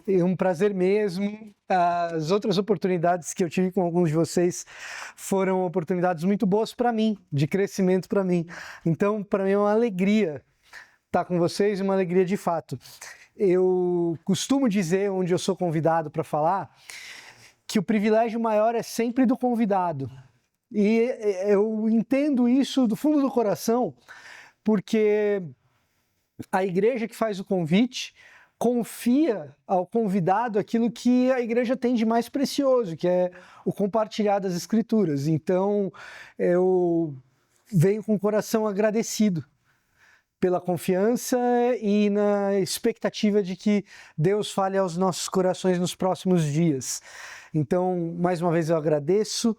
É um prazer mesmo. As outras oportunidades que eu tive com alguns de vocês foram oportunidades muito boas para mim, de crescimento para mim. Então, para mim é uma alegria estar com vocês, uma alegria de fato. Eu costumo dizer, onde eu sou convidado para falar, que o privilégio maior é sempre do convidado. E eu entendo isso do fundo do coração, porque a igreja que faz o convite confia ao convidado aquilo que a igreja tem de mais precioso, que é o compartilhar das Escrituras. Então, eu venho com o coração agradecido pela confiança e na expectativa de que Deus fale aos nossos corações nos próximos dias. Então, mais uma vez eu agradeço.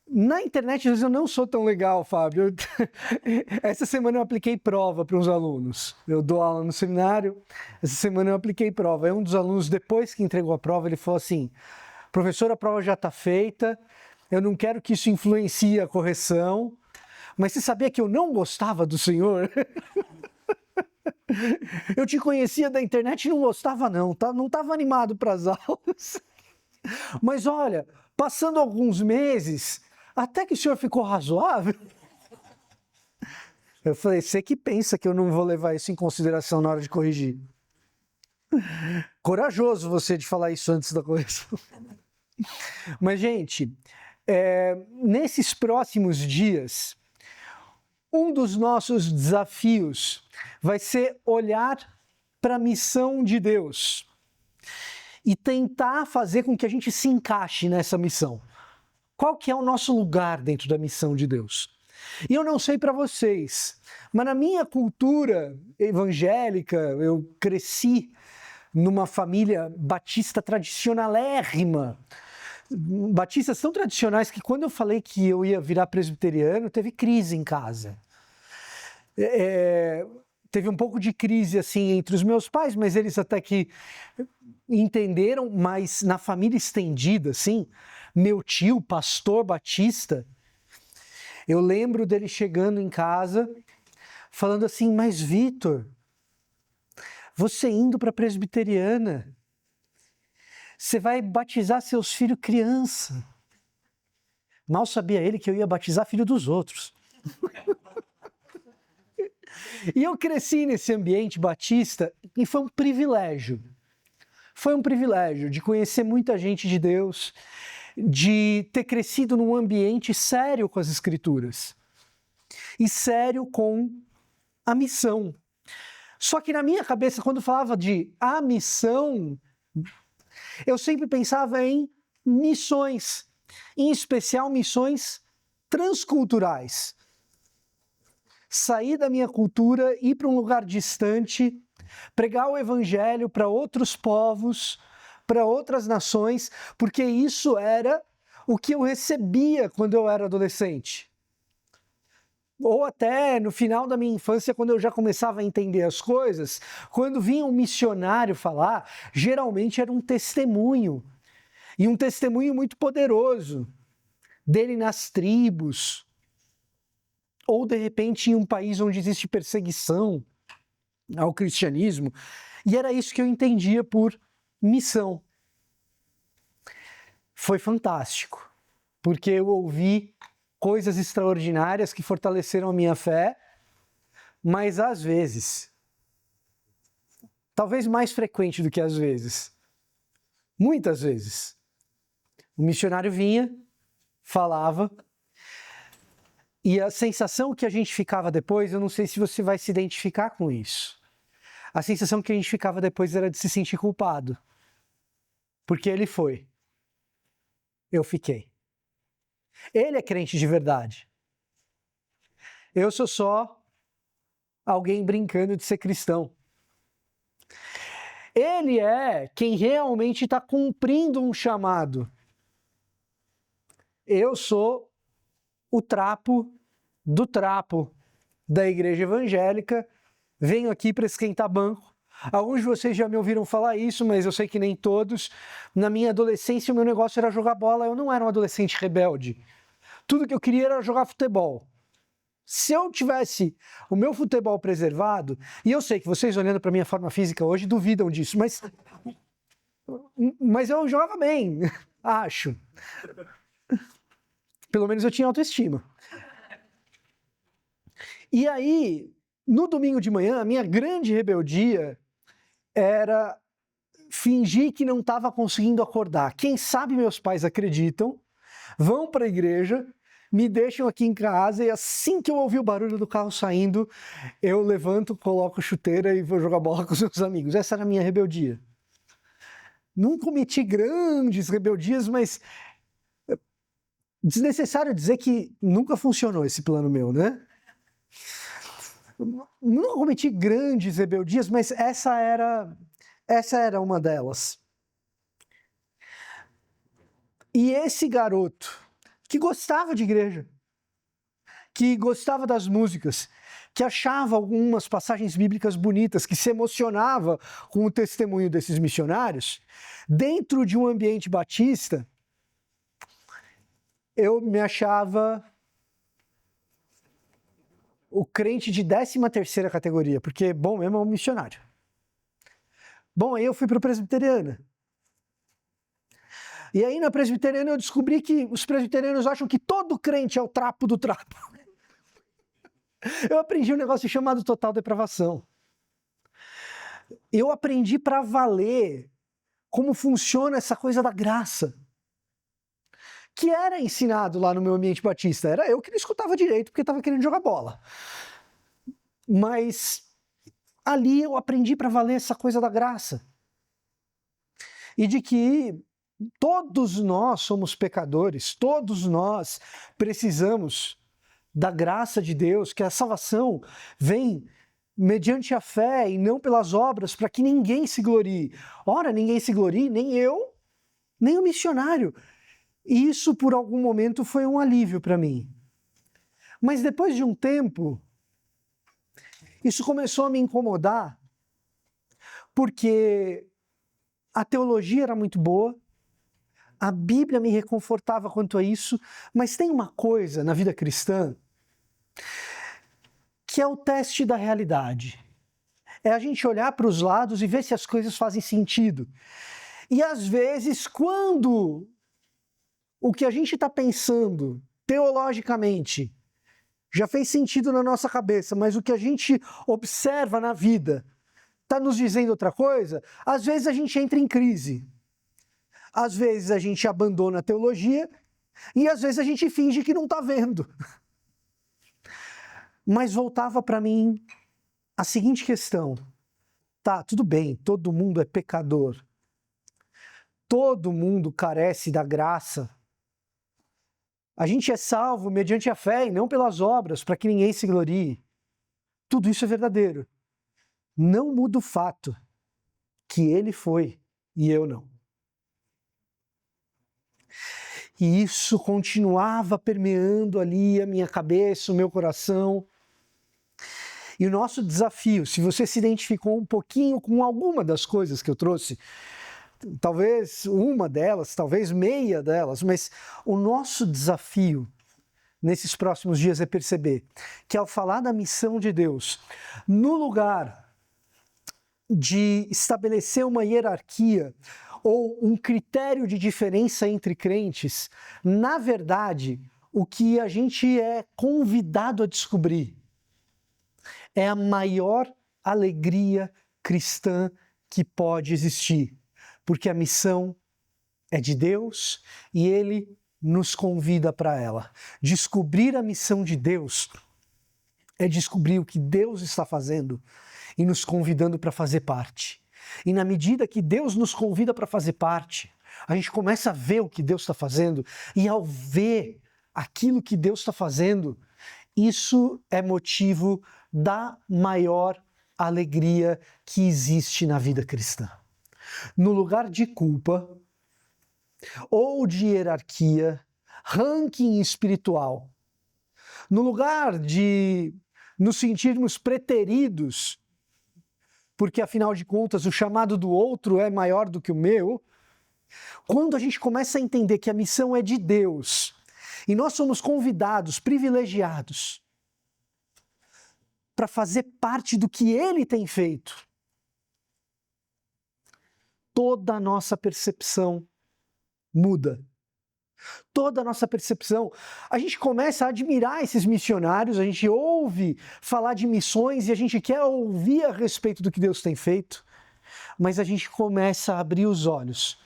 Na internet, às vezes, eu não sou tão legal, Fábio. Essa semana eu apliquei prova para uns alunos. Eu dou aula no seminário, essa semana eu apliquei prova. Aí um dos alunos, depois que entregou a prova, ele falou assim: professor, a prova já está feita, eu não quero que isso influencie a correção, mas você sabia que eu não gostava do senhor? Eu te conhecia da internet e não gostava não estava animado para as aulas. Mas olha, passando alguns meses, até que o senhor ficou razoável. Eu falei, você que pensa que eu não vou levar isso em consideração na hora de corrigir. Corajoso você de falar isso antes da correção. Mas, gente, nesses próximos dias, um dos nossos desafios vai ser olhar para a missão de Deus e tentar fazer com que a gente se encaixe nessa missão. Qual que é o nosso lugar dentro da missão de Deus? E eu não sei para vocês, mas na minha cultura evangélica, eu cresci numa família batista tradicionalérrima. Batistas tão tradicionais que quando eu falei que eu ia virar presbiteriano, teve crise em casa. Teve um pouco de crise assim entre os meus pais, mas eles até que entenderam, mas na família estendida, assim, meu tio, pastor batista, eu lembro dele chegando em casa, falando assim, mas Vitor, você indo para a presbiteriana, você vai batizar seus filhos criança. Mal sabia ele que eu ia batizar filho dos outros. E eu cresci nesse ambiente batista e foi um privilégio. Foi um privilégio de conhecer muita gente de Deus, de ter crescido num ambiente sério com as Escrituras e sério com a missão. Só que na minha cabeça, quando falava de a missão, eu sempre pensava em missões, em especial missões transculturais. Sair da minha cultura, ir para um lugar distante, pregar o evangelho para outros povos, para outras nações, porque isso era o que eu recebia quando eu era adolescente. Ou até no final da minha infância, quando eu já começava a entender as coisas, quando vinha um missionário falar, geralmente era um testemunho, e um testemunho muito poderoso, dele nas tribos, ou de repente em um país onde existe perseguição ao cristianismo, e era isso que eu entendia por missão. Foi fantástico, porque eu ouvi coisas extraordinárias que fortaleceram a minha fé, mas às vezes, talvez mais frequente do que às vezes, muitas vezes, o missionário vinha, falava, e a sensação que a gente ficava depois, eu não sei se você vai se identificar com isso. A sensação que a gente ficava depois era de se sentir culpado. Porque ele foi. Eu fiquei. Ele é crente de verdade. Eu sou só alguém brincando de ser cristão. Ele é quem realmente está cumprindo um chamado. Eu sou o trapo do trapo da igreja evangélica, venho aqui para esquentar banco. Alguns de vocês já me ouviram falar isso, mas eu sei que nem todos. Na minha adolescência, o meu negócio era jogar bola. Eu não era um adolescente rebelde. Tudo que eu queria era jogar futebol. Se eu tivesse o meu futebol preservado, e eu sei que vocês olhando para a minha forma física hoje duvidam disso, mas Mas eu jogava bem, acho. Pelo menos eu tinha autoestima. E aí, no domingo de manhã, a minha grande rebeldia era fingir que não estava conseguindo acordar. Quem sabe meus pais acreditam, vão para a igreja, me deixam aqui em casa e assim que eu ouvir o barulho do carro saindo, eu levanto, coloco chuteira e vou jogar bola com os meus amigos. Essa era a minha rebeldia. Não cometi grandes rebeldias, mas desnecessário dizer que nunca funcionou esse plano meu, né? Não cometi grandes rebeldias, mas essa era uma delas. E esse garoto, que gostava de igreja, que gostava das músicas, que achava algumas passagens bíblicas bonitas, que se emocionava com o testemunho desses missionários, dentro de um ambiente batista, eu me achava o crente de 13ª categoria, porque bom mesmo é um missionário. Bom, aí eu fui para o presbiteriana. E aí na presbiteriana eu descobri que os presbiterianos acham que todo crente é o trapo do trapo. Eu aprendi um negócio chamado total depravação. Eu aprendi para valer como funciona essa coisa da graça, que era ensinado lá no meu ambiente batista. Era eu que não escutava direito porque estava querendo jogar bola. Mas ali eu aprendi para valer essa coisa da graça. E de que todos nós somos pecadores, todos nós precisamos da graça de Deus, que a salvação vem mediante a fé e não pelas obras, para que ninguém se glorie. Ora, ninguém se glorie, nem eu, nem o missionário. E isso, por algum momento, foi um alívio para mim. Mas depois de um tempo, isso começou a me incomodar, porque a teologia era muito boa, a Bíblia me reconfortava quanto a isso, mas tem uma coisa na vida cristã que é o teste da realidade. É a gente olhar para os lados e ver se as coisas fazem sentido. E às vezes, quando o que a gente está pensando teologicamente já fez sentido na nossa cabeça, mas o que a gente observa na vida está nos dizendo outra coisa, às vezes a gente entra em crise. Às vezes a gente abandona a teologia e às vezes a gente finge que não está vendo. Mas voltava para mim a seguinte questão. Tá, tudo bem, todo mundo é pecador. Todo mundo carece da graça. A gente é salvo mediante a fé e não pelas obras, para que ninguém se glorie. Tudo isso é verdadeiro. Não muda o fato que ele foi e eu não. E isso continuava permeando ali a minha cabeça, o meu coração. E o nosso desafio, se você se identificou um pouquinho com alguma das coisas que eu trouxe, talvez uma delas, talvez meia delas, mas o nosso desafio nesses próximos dias é perceber que ao falar da missão de Deus, no lugar de estabelecer uma hierarquia ou um critério de diferença entre crentes, na verdade, o que a gente é convidado a descobrir é a maior alegria cristã que pode existir, porque a missão é de Deus e Ele nos convida para ela. Descobrir a missão de Deus é descobrir o que Deus está fazendo e nos convidando para fazer parte. E na medida que Deus nos convida para fazer parte, a gente começa a ver o que Deus está fazendo, e ao ver aquilo que Deus está fazendo, isso é motivo da maior alegria que existe na vida cristã. No lugar de culpa, ou de hierarquia, ranking espiritual, no lugar de nos sentirmos preteridos, porque afinal de contas o chamado do outro é maior do que o meu, quando a gente começa a entender que a missão é de Deus e nós somos convidados, privilegiados, para fazer parte do que Ele tem feito, toda a nossa percepção muda. Toda a nossa percepção. A gente começa a admirar esses missionários, a gente ouve falar de missões e a gente quer ouvir a respeito do que Deus tem feito, mas a gente começa a abrir os olhos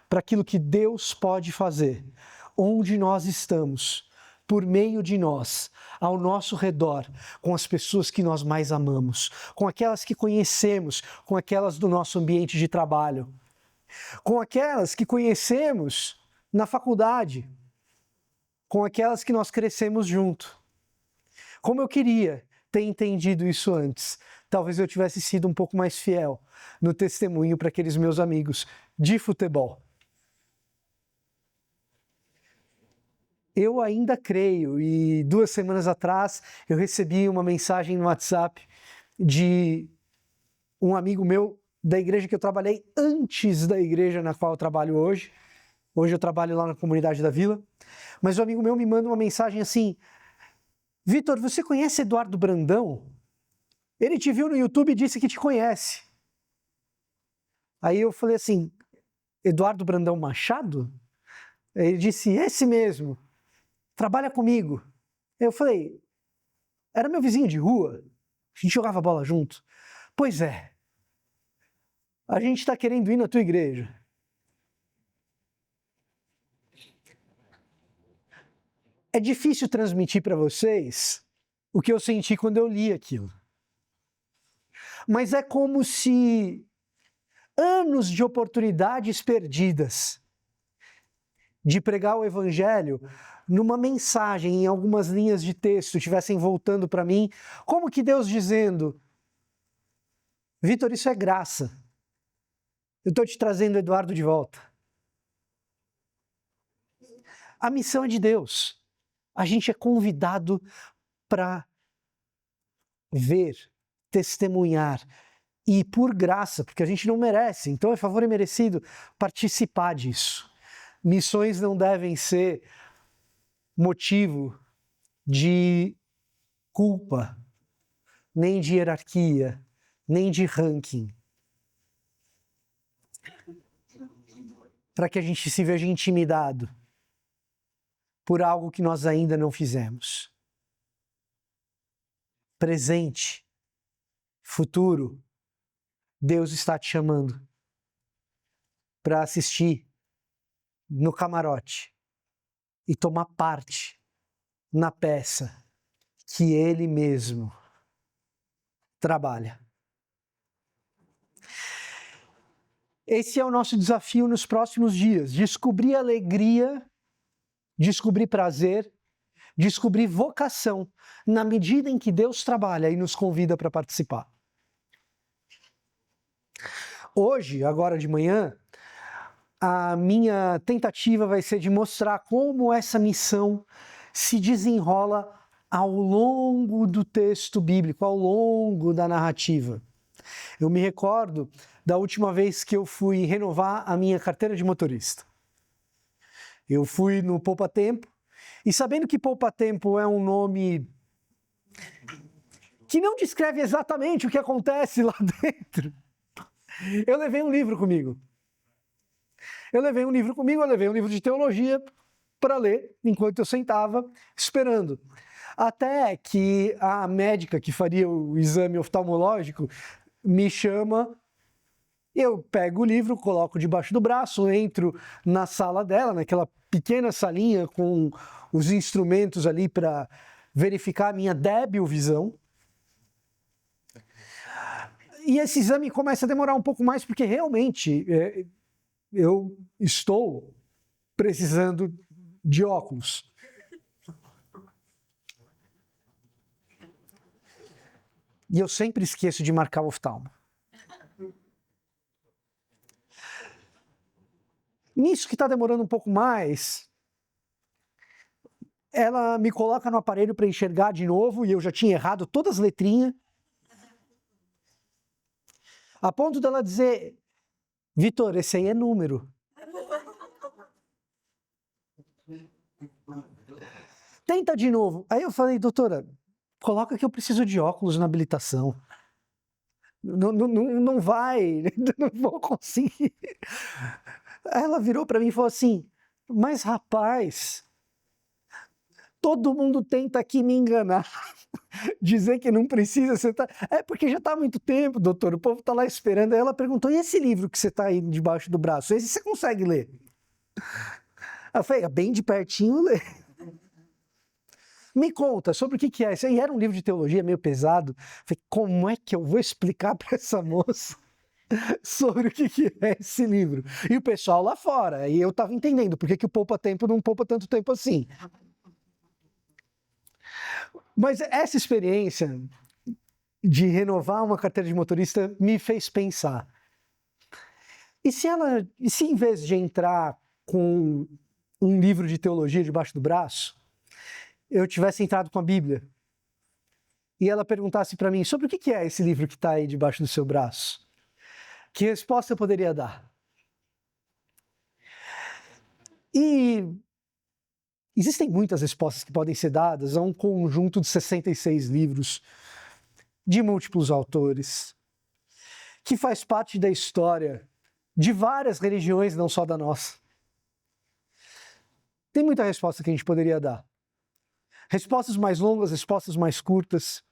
para aquilo que Deus pode fazer, onde nós estamos, por meio de nós, ao nosso redor, com as pessoas que nós mais amamos, com aquelas que conhecemos, com aquelas do nosso ambiente de trabalho, com aquelas que conhecemos na faculdade, com aquelas que nós crescemos junto. Como eu queria ter entendido isso antes, talvez eu tivesse sido um pouco mais fiel no testemunho para aqueles meus amigos de futebol. Eu ainda creio, e 2 semanas atrás eu recebi uma mensagem no WhatsApp de um amigo meu da igreja que eu trabalhei antes da igreja na qual eu trabalho hoje. Hoje eu trabalho lá na comunidade da Vila. Mas um amigo meu me manda uma mensagem assim: Vitor, você conhece Eduardo Brandão? Ele te viu no YouTube e disse que te conhece. Aí eu falei assim: Eduardo Brandão Machado? Ele disse: esse mesmo. Trabalha comigo. Eu falei: era meu vizinho de rua. A gente jogava bola junto. Pois é. A gente está querendo ir na tua igreja. É difícil transmitir para vocês o que eu senti quando eu li aquilo. Mas é como se anos de oportunidades perdidas de pregar o evangelho numa mensagem, em algumas linhas de texto, estivessem voltando para mim, como que Deus dizendo: Vitor, isso é graça. Eu estou te trazendo Eduardo de volta. A missão é de Deus. A gente é convidado para ver, testemunhar e, por graça, porque a gente não merece, então é favor imerecido, participar disso. Missões não devem ser motivo de culpa, nem de hierarquia, nem de ranking. Para que a gente se veja intimidado por algo que nós ainda não fizemos. Presente, futuro, Deus está te chamando para assistir no camarote e tomar parte na peça que Ele mesmo trabalha. Esse é o nosso desafio nos próximos dias: descobrir alegria, descobrir prazer, descobrir vocação, na medida em que Deus trabalha e nos convida para participar. Hoje, agora de manhã, a minha tentativa vai ser de mostrar como essa missão se desenrola ao longo do texto bíblico, ao longo da narrativa. Eu me recordo da última vez que eu fui renovar a minha carteira de motorista. Eu fui no Poupa Tempo, e sabendo que Poupa Tempo é um nome que não descreve exatamente o que acontece lá dentro, eu levei um livro comigo. Eu levei um livro de teologia para ler, enquanto eu sentava esperando. Até que a médica que faria o exame oftalmológico me chama, eu pego o livro, coloco debaixo do braço, entro na sala dela, naquela pequena salinha com os instrumentos ali para verificar a minha débil visão. E esse exame começa a demorar um pouco mais, porque realmente eu estou precisando de óculos. E eu sempre esqueço de marcar o oftalmo. Nisso que está demorando um pouco mais, ela me coloca no aparelho para enxergar de novo, e eu já tinha errado todas as letrinhas, a ponto dela dizer: Vitor, esse aí é número. Tenta de novo. Aí eu falei: doutora, coloca que eu preciso de óculos na habilitação. Não vai, não vou conseguir. Ela virou para mim e falou assim, mas rapaz, todo mundo tenta aqui me enganar, dizer que não precisa, você tá... É porque já está há muito tempo, doutor, o povo está lá esperando. Aí ela perguntou, e esse livro que você está aí debaixo do braço, esse você consegue ler? Eu falei, bem de pertinho, lê. Me conta sobre o que é isso. E era um livro de teologia meio pesado. Eu falei, como é que eu vou explicar para essa moça sobre o que é esse livro? E o pessoal lá fora, e eu estava entendendo por que o poupa-tempo não poupa tanto tempo assim. Mas essa experiência de renovar uma carteira de motorista me fez pensar. E se em vez de entrar com um livro de teologia debaixo do braço, eu tivesse entrado com a Bíblia e ela perguntasse para mim sobre o que é esse livro que está aí debaixo do seu braço? Que resposta eu poderia dar? E existem muitas respostas que podem ser dadas a um conjunto de 66 livros de múltiplos autores, que faz parte da história de várias religiões, não só da nossa. Tem muita resposta que a gente poderia dar. Respostas mais longas, respostas mais curtas.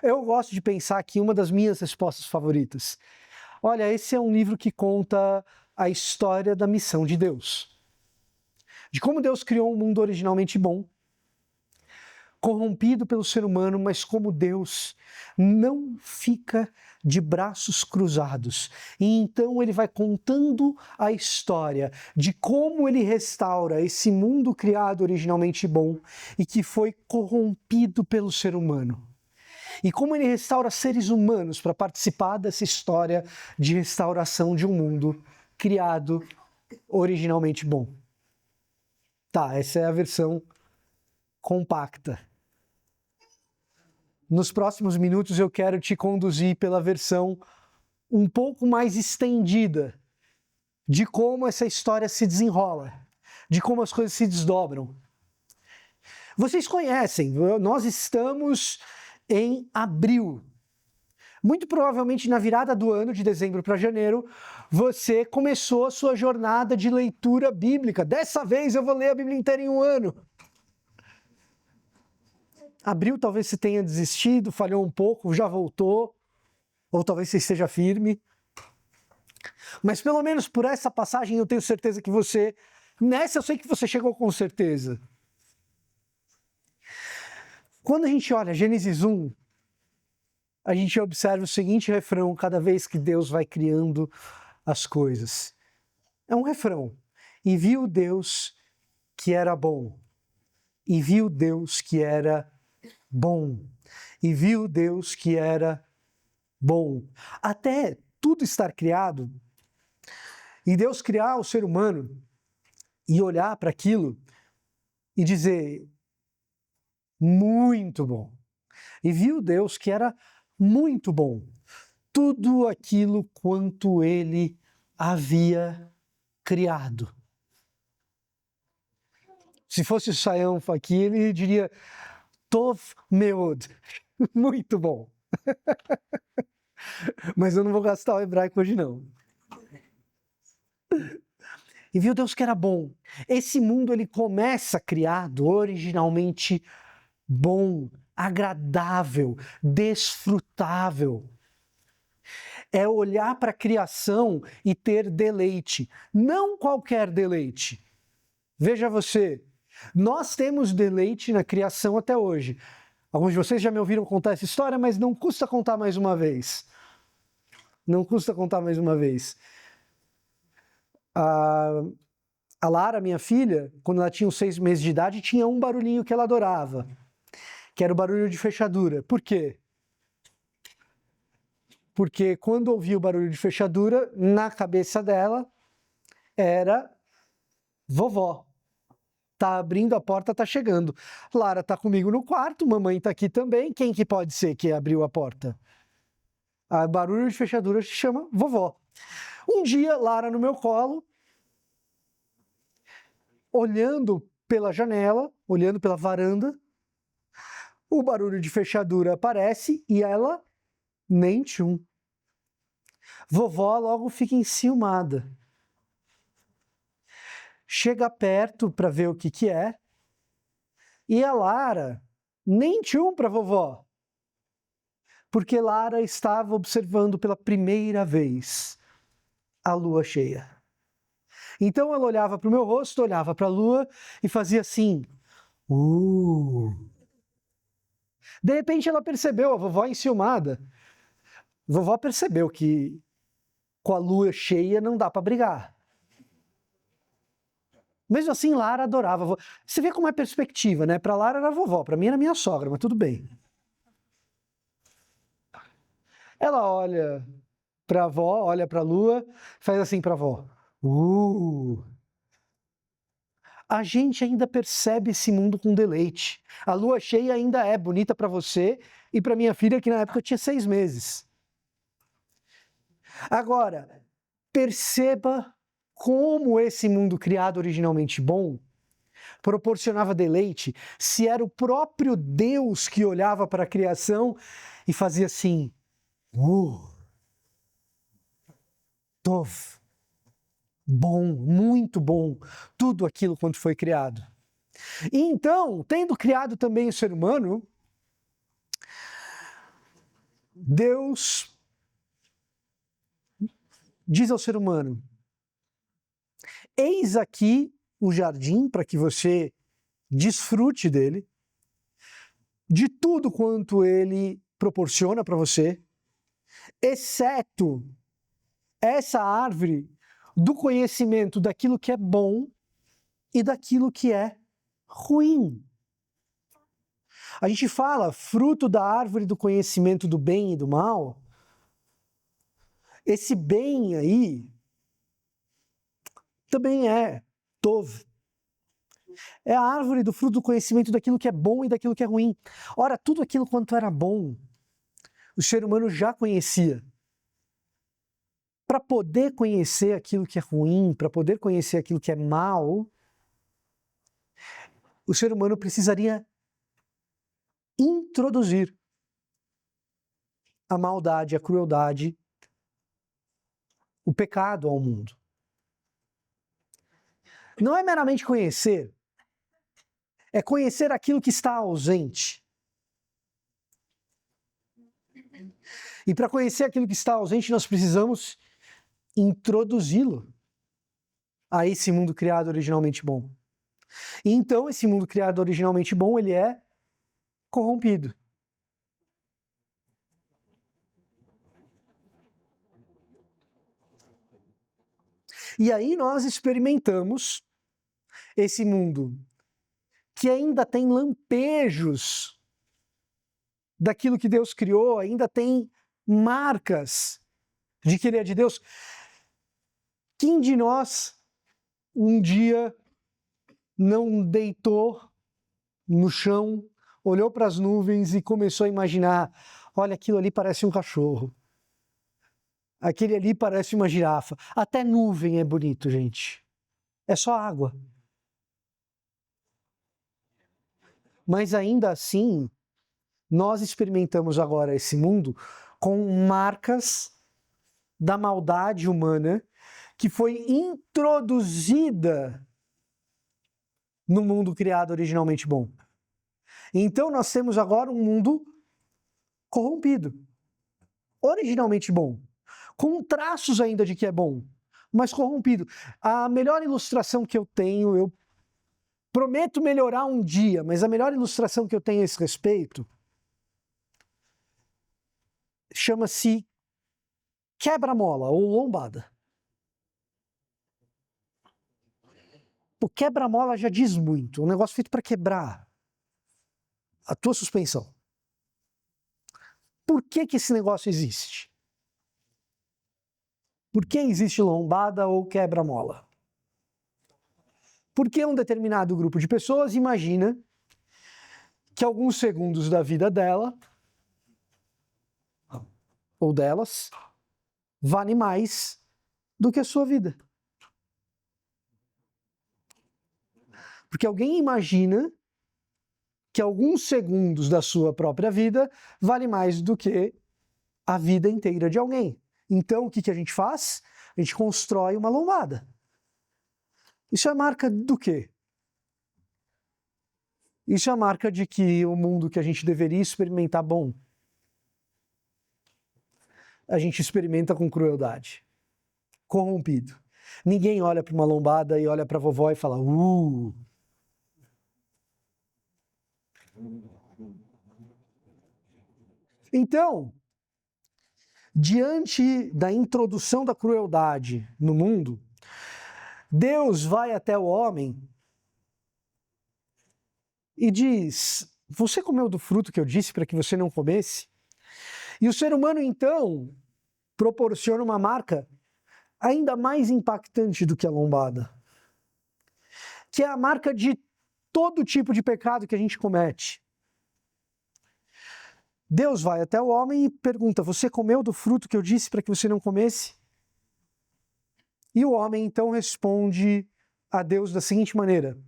Eu gosto de pensar que uma das minhas respostas favoritas, olha, esse é um livro que conta a história da missão de Deus. De como Deus criou um mundo originalmente bom, corrompido pelo ser humano, mas como Deus não fica de braços cruzados. E então ele vai contando a história de como ele restaura esse mundo criado originalmente bom e que foi corrompido pelo ser humano. E como ele restaura seres humanos para participar dessa história de restauração de um mundo criado originalmente bom. Tá, essa é a versão compacta. Nos próximos minutos eu quero te conduzir pela versão um pouco mais estendida de como essa história se desenrola, de como as coisas se desdobram. Vocês conhecem, nós estamos em abril. Muito provavelmente na virada do ano, de dezembro para janeiro, você começou a sua jornada de leitura bíblica. Dessa vez eu vou ler a Bíblia inteira em um ano. Abril talvez você tenha desistido, falhou um pouco, já voltou, ou talvez você esteja firme. Mas pelo menos por essa passagem eu tenho certeza que você... Nessa eu sei que você chegou com certeza. Quando a gente olha Gênesis 1, a gente observa o seguinte refrão cada vez que Deus vai criando as coisas. É um refrão. E viu Deus que era bom. E viu Deus que era bom. E viu Deus que era bom. Até tudo estar criado, e Deus criar o ser humano e olhar para aquilo e dizer, muito bom. E viu Deus que era muito bom. Tudo aquilo quanto ele havia criado. Se fosse o Sayão aqui, ele diria Tov Meod. Muito bom. Mas eu não vou gastar o hebraico hoje, não. E viu Deus que era bom. Esse mundo ele começa criado originalmente bom, agradável, desfrutável. É olhar para a criação e ter deleite. Não qualquer deleite. Veja você, nós temos deleite na criação até hoje. Alguns de vocês já me ouviram contar essa história, mas não custa contar mais uma vez. Não custa contar mais uma vez. A Lara, minha filha, quando ela tinha uns 6 meses de idade, tinha um barulhinho que ela adorava, que era o barulho de fechadura. Por quê? Porque quando ouvia o barulho de fechadura, na cabeça dela era vovó. Tá abrindo a porta, tá chegando. Lara tá comigo no quarto, mamãe tá aqui também. Quem que pode ser que abriu a porta? A barulho de fechadura se chama vovó. Um dia, Lara no meu colo, olhando pela janela, olhando pela varanda, o barulho de fechadura aparece e ela Nem tchum. Vovó logo fica enciumada. Chega perto para ver o que é. E a Lara, nem tchum para vovó. Porque Lara estava observando pela primeira vez a lua cheia. Então ela olhava para o meu rosto, olhava para a lua e fazia assim. De repente ela percebeu, a vovó enciumada. Vovó percebeu que com a lua cheia não dá para brigar. Mesmo assim, Lara adorava. Você vê como é perspectiva, né? Para Lara era a vovó, para mim era minha sogra, mas tudo bem. Ela olha para a avó, olha para a lua, faz assim para a avó. A gente ainda percebe esse mundo com deleite. A lua cheia ainda é bonita para você e para minha filha, que na época tinha 6 meses. Agora, perceba como esse mundo criado originalmente bom proporcionava deleite se era o próprio Deus que olhava para a criação e fazia assim, Tov, bom, muito bom, tudo aquilo quando foi criado. E então, tendo criado também o ser humano, Deus diz ao ser humano, eis aqui o jardim para que você desfrute dele, de tudo quanto ele proporciona para você, exceto essa árvore do conhecimento daquilo que é bom e daquilo que é ruim. A gente fala fruto da árvore do conhecimento do bem e do mal. Esse bem aí também é Tov. É a árvore do fruto do conhecimento daquilo que é bom e daquilo que é ruim. Ora, tudo aquilo quanto era bom, o ser humano já conhecia. Para poder conhecer aquilo que é ruim, para poder conhecer aquilo que é mal, o ser humano precisaria introduzir a maldade, a crueldade, o pecado ao mundo. Não é meramente conhecer, é conhecer aquilo que está ausente. E para conhecer aquilo que está ausente, nós precisamos introduzi-lo a esse mundo criado originalmente bom. E então, esse mundo criado originalmente bom, ele é corrompido. E aí nós experimentamos esse mundo que ainda tem lampejos daquilo que Deus criou, ainda tem marcas de que ele é de Deus. Quem de nós um dia não deitou no chão, olhou para as nuvens e começou a imaginar, olha, aquilo ali parece um cachorro. Aquele ali parece uma girafa. Até nuvem é bonito, gente. É só água. Mas ainda assim, nós experimentamos agora esse mundo com marcas da maldade humana que foi introduzida no mundo criado originalmente bom. Então nós temos agora um mundo corrompido, originalmente bom, com traços ainda de que é bom, mas corrompido. A melhor ilustração que eu tenho, eu prometo melhorar um dia, mas a melhor ilustração que eu tenho a esse respeito chama-se quebra-mola ou lombada. O quebra-mola já diz muito, um negócio feito para quebrar a tua suspensão. Por que esse negócio existe? Por que existe lombada ou quebra-mola? Porque um determinado grupo de pessoas imagina que alguns segundos da vida dela ou delas vale mais do que a sua vida. Porque alguém imagina que alguns segundos da sua própria vida vale mais do que a vida inteira de alguém. Então, o que a gente faz? A gente constrói uma lombada. Isso é marca do quê? Isso é a marca de que o mundo que a gente deveria experimentar bom, a gente experimenta com crueldade, corrompido. Ninguém olha para uma lombada e olha para a vovó e fala, Então, diante da introdução da crueldade no mundo, Deus vai até o homem e diz, você comeu do fruto que eu disse para que você não comesse? E o ser humano, então, proporciona uma marca ainda mais impactante do que a lombada, que é a marca de todo tipo de pecado que a gente comete. Deus vai até o homem e pergunta, você comeu do fruto que eu disse para que você não comesse? E o homem, então, responde a Deus da seguinte maneira,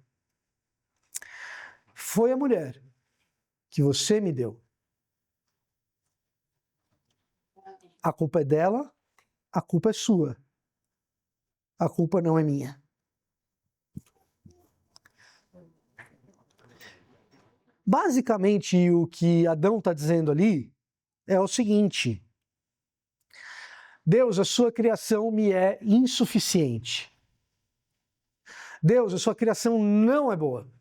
foi a mulher que você me deu. A culpa é dela, a culpa é sua. A culpa não é minha. Basicamente, o que Adão está dizendo ali é o seguinte, Deus, a sua criação me é insuficiente. Deus, a sua criação não é boa.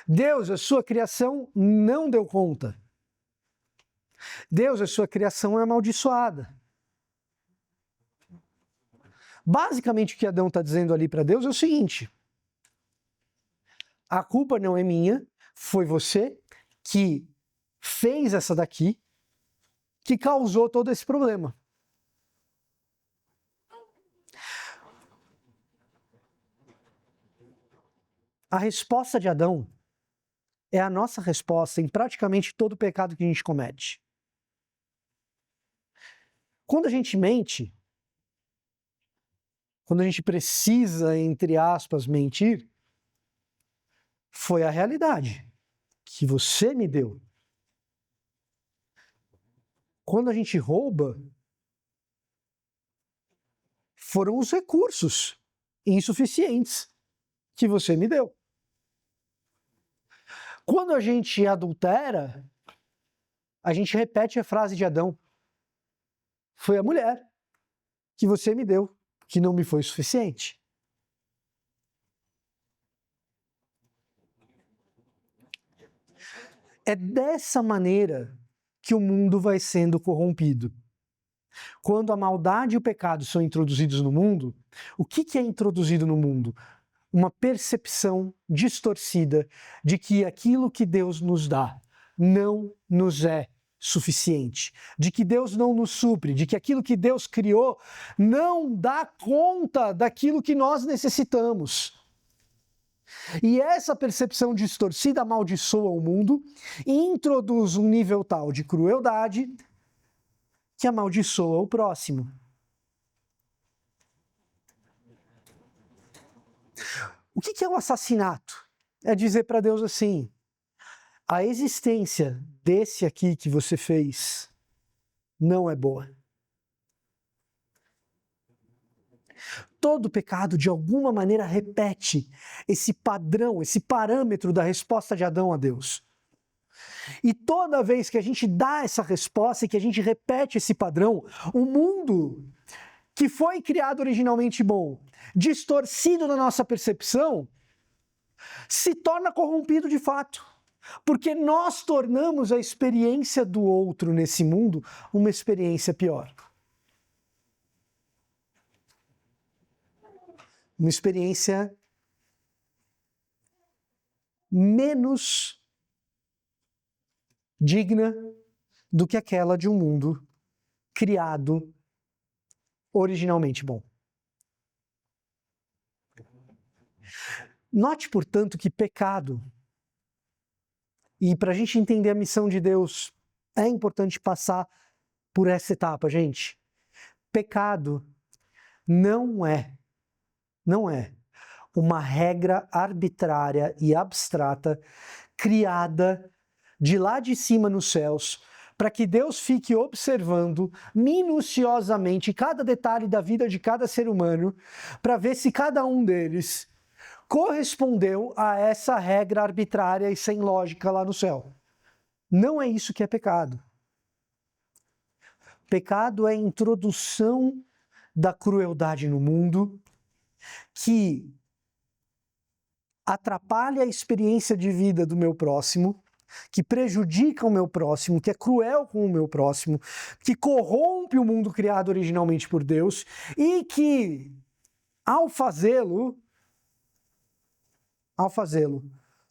Deus, a sua criação não deu conta. Deus, a sua criação é amaldiçoada. Basicamente, o que Adão está dizendo ali para Deus é o seguinte, a culpa não é minha, foi você que fez essa daqui, que causou todo esse problema. A resposta de Adão é a nossa resposta em praticamente todo pecado que a gente comete. Quando a gente mente, quando a gente precisa, entre aspas, mentir, foi a realidade que você me deu. Quando a gente rouba, foram os recursos insuficientes que você me deu. Quando a gente adultera, a gente repete a frase de Adão. Foi a mulher que você me deu, que não me foi suficiente. É dessa maneira que o mundo vai sendo corrompido. Quando a maldade e o pecado são introduzidos no mundo, o que é introduzido no mundo? Uma percepção distorcida de que aquilo que Deus nos dá não nos é suficiente, de que Deus não nos supre, de que aquilo que Deus criou não dá conta daquilo que nós necessitamos. E essa percepção distorcida amaldiçoa o mundo e introduz um nível tal de crueldade que amaldiçoa o próximo. O que é o assassinato? É dizer para Deus assim, a existência desse aqui que você fez não é boa. Todo pecado, de alguma maneira, repete esse padrão, esse parâmetro da resposta de Adão a Deus. E toda vez que a gente dá essa resposta e que a gente repete esse padrão, o mundo que foi criado originalmente bom, distorcido na nossa percepção, se torna corrompido de fato. Porque nós tornamos a experiência do outro nesse mundo uma experiência pior. Uma experiência menos digna do que aquela de um mundo criado originalmente bom. Note, portanto, que pecado, e para a gente entender a missão de Deus, é importante passar por essa etapa, gente. Pecado não é uma regra arbitrária e abstrata criada de lá de cima nos céus para que Deus fique observando minuciosamente cada detalhe da vida de cada ser humano, para ver se cada um deles correspondeu a essa regra arbitrária e sem lógica lá no céu. Não é isso que é pecado. Pecado é a introdução da crueldade no mundo, que atrapalha a experiência de vida do meu próximo, que prejudica o meu próximo, que é cruel com o meu próximo, que corrompe o mundo criado originalmente por Deus e que, ao fazê-lo,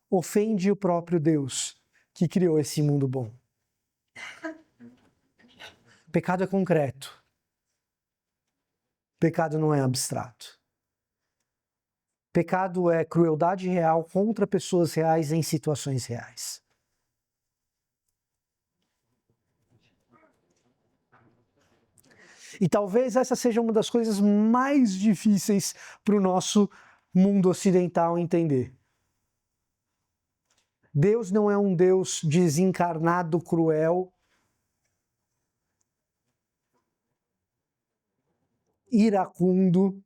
ofende o próprio Deus que criou esse mundo bom. Pecado é concreto. Pecado não é abstrato. Pecado é crueldade real contra pessoas reais em situações reais. E talvez essa seja uma das coisas mais difíceis para o nosso mundo ocidental entender. Deus não é um Deus desencarnado, cruel, iracundo,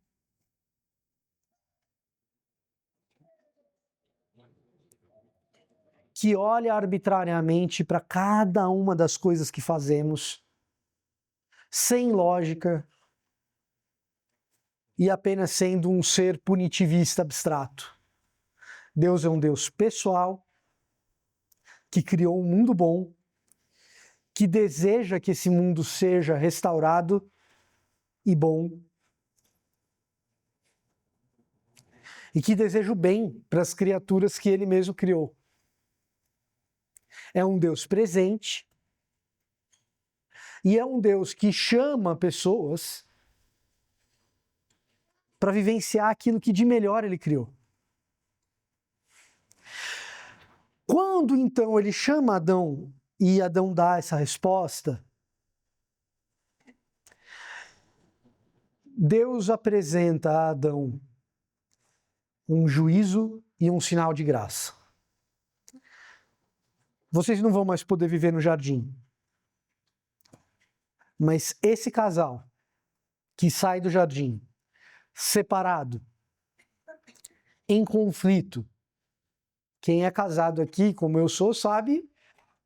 que olha arbitrariamente para cada uma das coisas que fazemos, sem lógica, e apenas sendo um ser punitivista abstrato. Deus é um Deus pessoal, que criou um mundo bom, que deseja que esse mundo seja restaurado e bom, e que deseja o bem para as criaturas que ele mesmo criou. É um Deus presente, e é um Deus que chama pessoas para vivenciar aquilo que de melhor ele criou. Quando então ele chama Adão e Adão dá essa resposta, Deus apresenta a Adão um juízo e um sinal de graça. Vocês não vão mais poder viver no jardim. Mas esse casal que sai do jardim, separado, em conflito, quem é casado aqui, como eu sou, sabe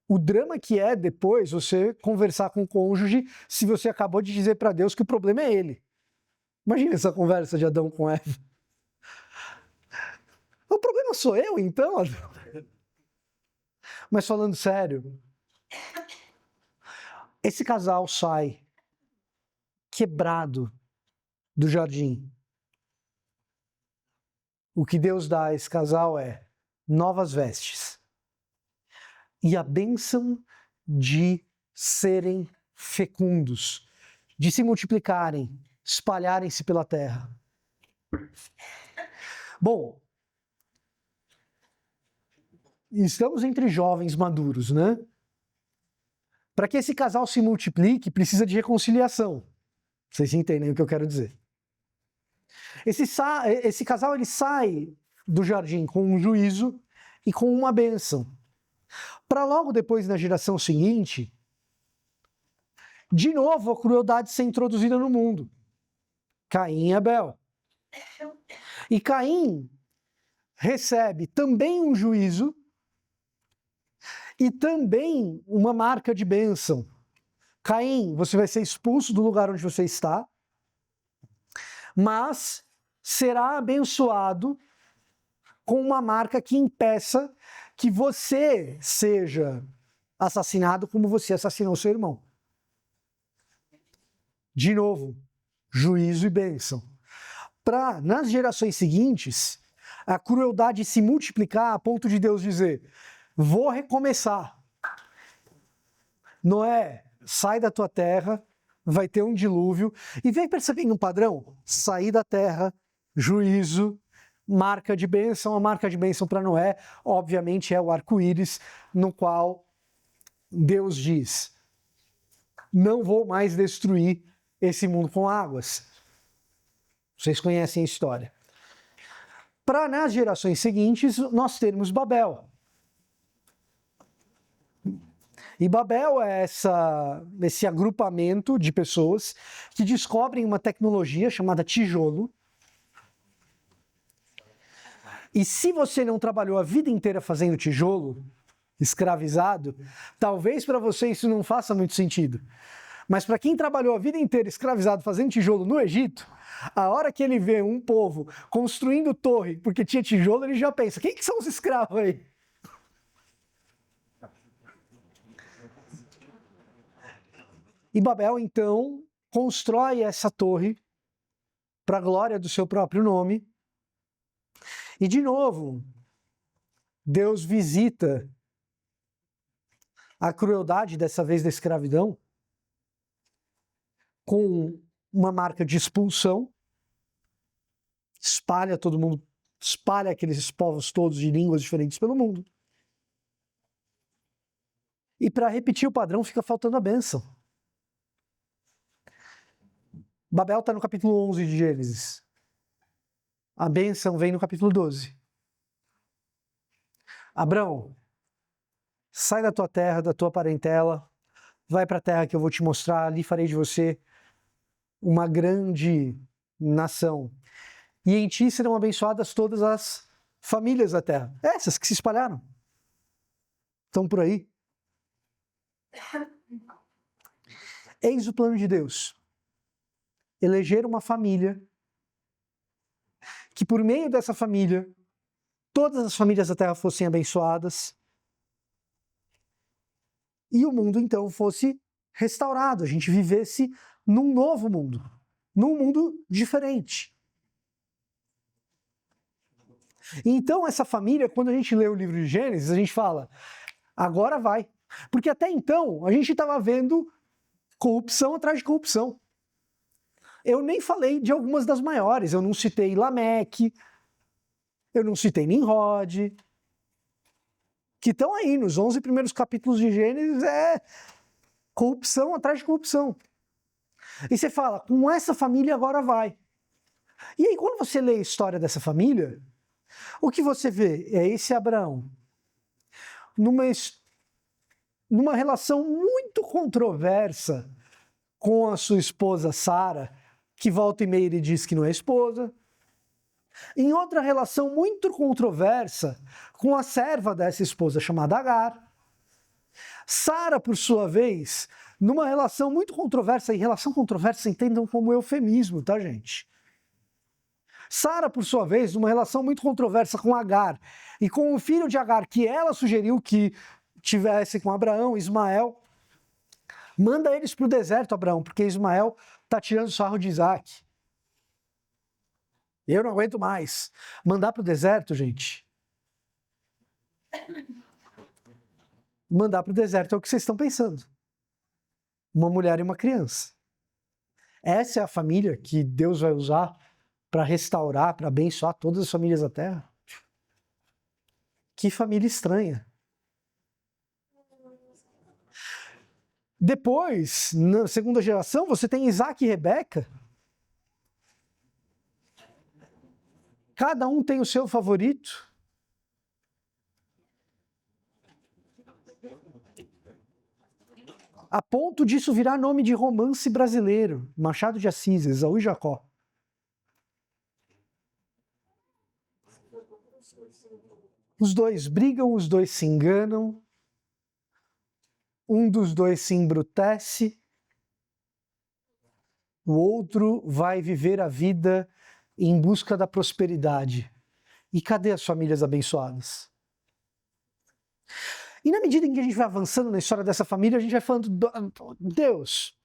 o drama que é depois você conversar com o cônjuge se você acabou de dizer para Deus que o problema é ele. Imagina essa conversa de Adão com Eva. O problema sou eu, então, Adão? Mas falando sério, esse casal sai quebrado do jardim. O que Deus dá a esse casal é novas vestes e a bênção de serem fecundos, de se multiplicarem, espalharem-se pela terra. Bom, estamos entre jovens maduros, né? Para que esse casal se multiplique, precisa de reconciliação. Vocês entendem o que eu quero dizer. Esse casal ele sai do jardim com um juízo e com uma bênção. Para logo depois, na geração seguinte, de novo a crueldade ser introduzida no mundo. Caim e Abel. E Caim recebe também um juízo e também uma marca de bênção. Caim, você vai ser expulso do lugar onde você está, mas será abençoado com uma marca que impeça que você seja assassinado como você assassinou seu irmão. De novo, juízo e bênção. Para, nas gerações seguintes, a crueldade se multiplicar a ponto de Deus dizer: vou recomeçar. Noé, sai da tua terra, vai ter um dilúvio. E vem percebendo um padrão? Sair da terra, juízo, marca de bênção. A marca de bênção para Noé, obviamente, é o arco-íris, no qual Deus diz: não vou mais destruir esse mundo com águas. Vocês conhecem a história. Para nas gerações seguintes, nós termos Babel. E Babel é esse agrupamento de pessoas que descobrem uma tecnologia chamada tijolo. E se você não trabalhou a vida inteira fazendo tijolo, escravizado, talvez para você isso não faça muito sentido. Mas para quem trabalhou a vida inteira escravizado fazendo tijolo no Egito, a hora que ele vê um povo construindo torre porque tinha tijolo, ele já pensa, quem que são os escravos aí? E Babel, então, constrói essa torre para a glória do seu próprio nome. E, de novo, Deus visita a crueldade, dessa vez da escravidão, com uma marca de expulsão, espalha todo mundo, espalha aqueles povos todos de línguas diferentes pelo mundo. E para repetir o padrão, fica faltando a bênção. Babel está no capítulo 11 de Gênesis. A bênção vem no capítulo 12. Abrão, sai da tua terra, da tua parentela, vai para a terra que eu vou te mostrar, ali farei de você uma grande nação. E em ti serão abençoadas todas as famílias da terra. Essas que se espalharam. Estão por aí. Eis o plano de Deus. Eleger uma família que por meio dessa família todas as famílias da terra fossem abençoadas e o mundo então fosse restaurado, a gente vivesse num novo mundo, num mundo diferente. Então essa família, quando a gente lê o livro de Gênesis, a gente fala, agora vai. Porque até então a gente estava vendo corrupção atrás de corrupção. Eu nem falei de algumas das maiores, eu não citei Lameque, eu não citei Nimrod, que estão aí nos 11 primeiros capítulos de Gênesis, é corrupção atrás de corrupção. E você fala, com essa família agora vai. E aí quando você lê a história dessa família, o que você vê é esse Abraão numa relação muito controversa com a sua esposa Sara, que volta e meia ele diz que não é esposa. Em outra relação muito controversa com a serva dessa esposa chamada Agar. Sara, por sua vez, numa relação muito controversa, e relação controversa entendam como eufemismo, tá, gente? Sara, por sua vez, numa relação muito controversa com Agar e com o filho de Agar, que ela sugeriu que tivesse com Abraão, Ismael, manda eles para o deserto, Abraão, porque Ismael está tirando sarro de Isaac. Eu não aguento mais. Mandar para o deserto, gente. Mandar para o deserto é o que vocês estão pensando. Uma mulher e uma criança. Essa é a família que Deus vai usar para restaurar, para abençoar todas as famílias da terra. Que família estranha. Depois, na segunda geração, você tem Isaac e Rebeca. Cada um tem o seu favorito. A ponto disso virar nome de romance brasileiro. Machado de Assis, Esaú e Jacó. Os dois brigam, os dois se enganam. Um dos dois se embrutece. O outro vai viver a vida em busca da prosperidade. E cadê as famílias abençoadas? E na medida em que a gente vai avançando na história dessa família, a gente vai falando, Deus,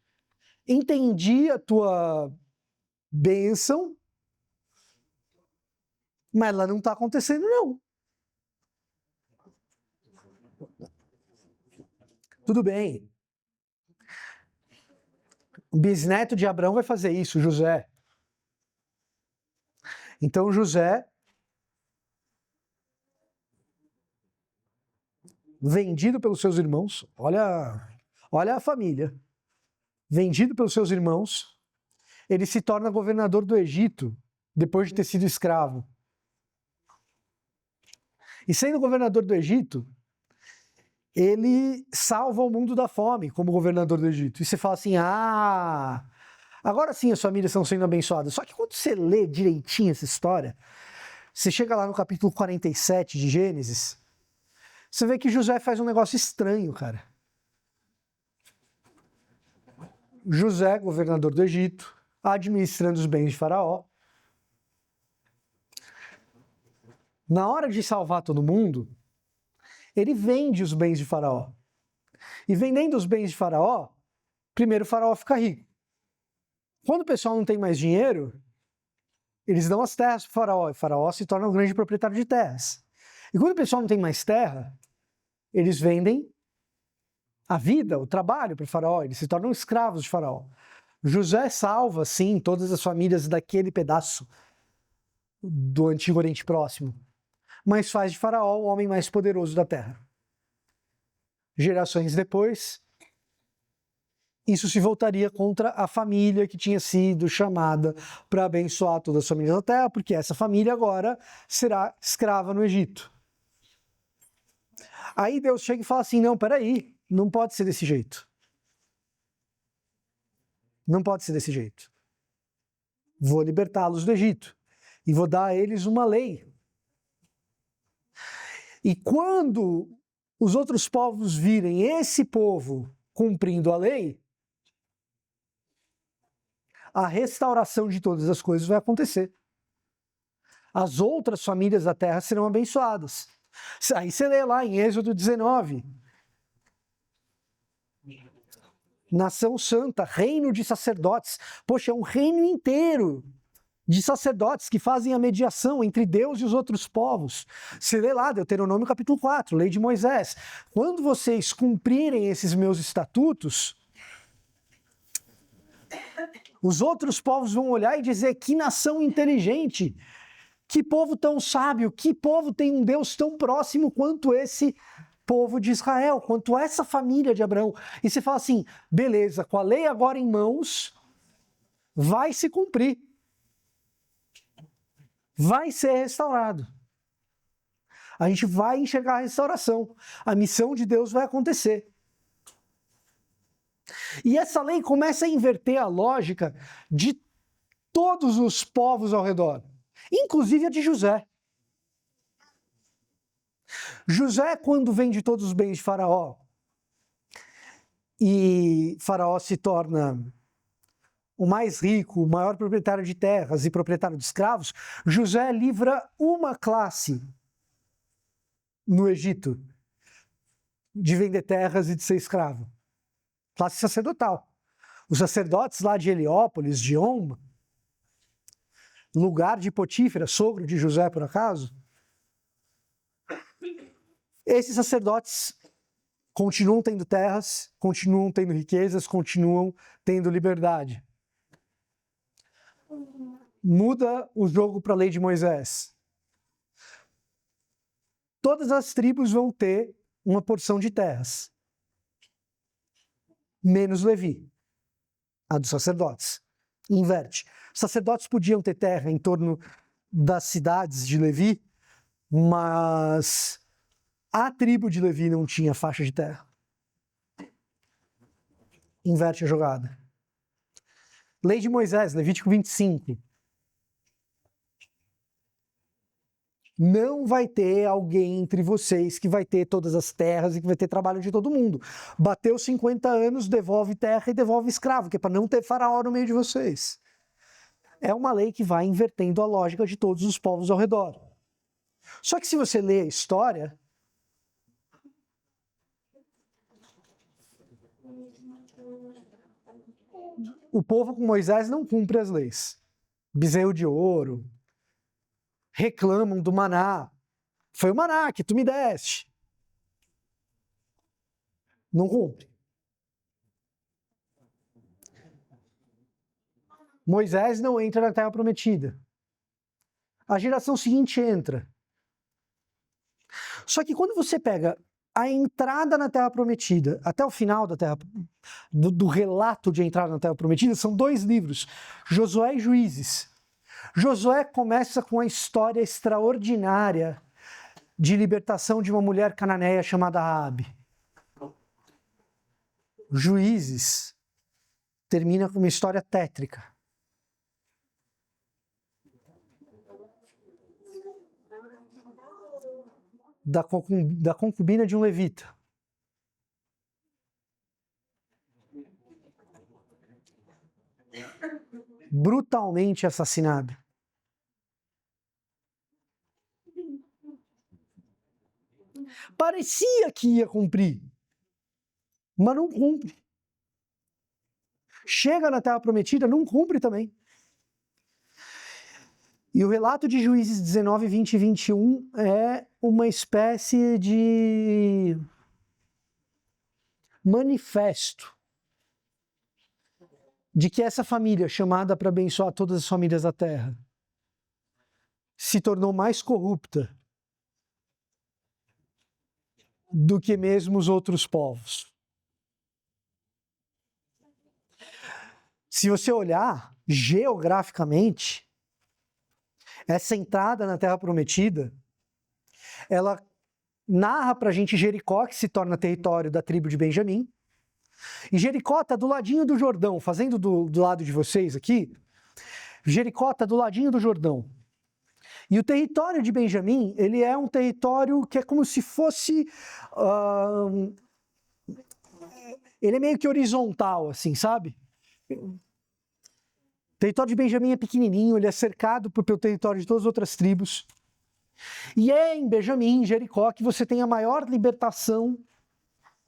entendi a tua bênção, mas ela não está acontecendo, não. Tudo bem. O bisneto de Abraão vai fazer isso, José. Então José, vendido pelos seus irmãos, olha a família, vendido pelos seus irmãos, ele se torna governador do Egito, depois de ter sido escravo. E sendo governador do Egito, ele salva o mundo da fome como governador do Egito. E você fala assim, agora sim as famílias estão sendo abençoadas. Só que quando você lê direitinho essa história, você chega lá no capítulo 47 de Gênesis, você vê que José faz um negócio estranho, cara. José, governador do Egito, administrando os bens de Faraó. Na hora de salvar todo mundo, ele vende os bens de Faraó. E vendendo os bens de Faraó, primeiro o Faraó fica rico. Quando o pessoal não tem mais dinheiro, eles dão as terras para o Faraó, e o Faraó se torna um grande proprietário de terras. E quando o pessoal não tem mais terra, eles vendem a vida, o trabalho para o Faraó, eles se tornam escravos de Faraó. José salva, sim, todas as famílias daquele pedaço do Antigo Oriente Próximo, mas faz de Faraó o homem mais poderoso da terra. Gerações depois, isso se voltaria contra a família que tinha sido chamada para abençoar todas as famílias da terra, porque essa família agora será escrava no Egito. Aí Deus chega e fala assim, não, peraí, não pode ser desse jeito. Não pode ser desse jeito. Vou libertá-los do Egito e vou dar a eles uma lei. E quando os outros povos virem esse povo cumprindo a lei, a restauração de todas as coisas vai acontecer. As outras famílias da terra serão abençoadas. Aí você lê lá em Êxodo 19. Nação santa, reino de sacerdotes. Poxa, é um reino inteiro de sacerdotes que fazem a mediação entre Deus e os outros povos. Você lê lá, Deuteronômio capítulo 4, lei de Moisés. Quando vocês cumprirem esses meus estatutos, os outros povos vão olhar e dizer, que nação inteligente, que povo tão sábio, que povo tem um Deus tão próximo quanto esse povo de Israel, quanto essa família de Abraão. E você fala assim, beleza, com a lei agora em mãos, vai se cumprir. Vai ser restaurado. A gente vai enxergar a restauração. A missão de Deus vai acontecer. E essa lei começa a inverter a lógica de todos os povos ao redor, inclusive a de José. José, quando vende todos os bens de Faraó, e Faraó se torna o mais rico, o maior proprietário de terras e proprietário de escravos, José livra uma classe no Egito de vender terras e de ser escravo. Classe sacerdotal. Os sacerdotes lá de Heliópolis, de On, lugar de Potífera, sogro de José por acaso, esses sacerdotes continuam tendo terras, continuam tendo riquezas, continuam tendo liberdade. Muda o jogo para a lei de Moisés. Todas as tribos vão ter uma porção de terras, menos Levi, a dos sacerdotes. Inverte. Os sacerdotes podiam ter terra em torno das cidades de Levi, mas a tribo de Levi não tinha faixa de terra. Inverte a jogada. Lei de Moisés, Levítico 25. Não vai ter alguém entre vocês que vai ter todas as terras e que vai ter trabalho de todo mundo. Bateu 50 anos, devolve terra e devolve escravo, que é para não ter faraó no meio de vocês. É uma lei que vai invertendo a lógica de todos os povos ao redor. Só que se você lê a história, o povo com Moisés não cumpre as leis. Bezerro de ouro, reclamam do maná. Foi o maná que tu me deste. Não cumpre. Moisés não entra na Terra Prometida. A geração seguinte entra. Só que quando você pega a entrada na Terra Prometida, até o final da Terra, do relato de entrada na Terra Prometida, são 2 livros, Josué e Juízes. Josué começa com a história extraordinária de libertação de uma mulher cananeia chamada Raabe. Juízes termina com uma história tétrica. Da concubina de um levita. Brutalmente assassinada. Parecia que ia cumprir, mas não cumpre. Chega na Terra Prometida, não cumpre também. E o relato de Juízes 19, 20 e 21 é uma espécie de manifesto de que essa família, chamada para abençoar todas as famílias da Terra, se tornou mais corrupta do que mesmo os outros povos. Se você olhar geograficamente, essa entrada na Terra Prometida, ela narra pra gente Jericó, que se torna território da tribo de Benjamim. E Jericó está do ladinho do Jordão, fazendo do lado de vocês aqui. Jericó está do ladinho do Jordão. E o território de Benjamim, ele é um território que é como se fosse... ele é meio que horizontal, assim, sabe? O território de Benjamim é pequenininho, ele é cercado pelo território de todas as outras tribos. E é em Benjamim, em Jericó, que você tem a maior libertação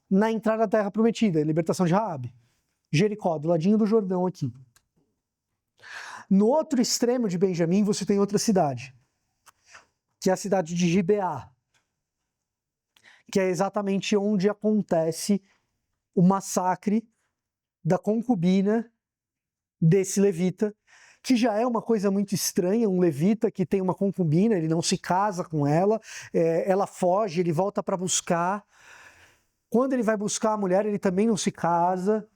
na entrada da Terra Prometida, a libertação de Raabe. Jericó, do ladinho do Jordão aqui. No outro extremo de Benjamim, você tem outra cidade, que é a cidade de Gibeá, que é exatamente onde acontece o massacre da concubina desse levita, que já é uma coisa muito estranha, um levita que tem uma concubina, ele não se casa com ela, ela foge, ele volta para buscar. Quando ele vai buscar a mulher, ele também não se casa.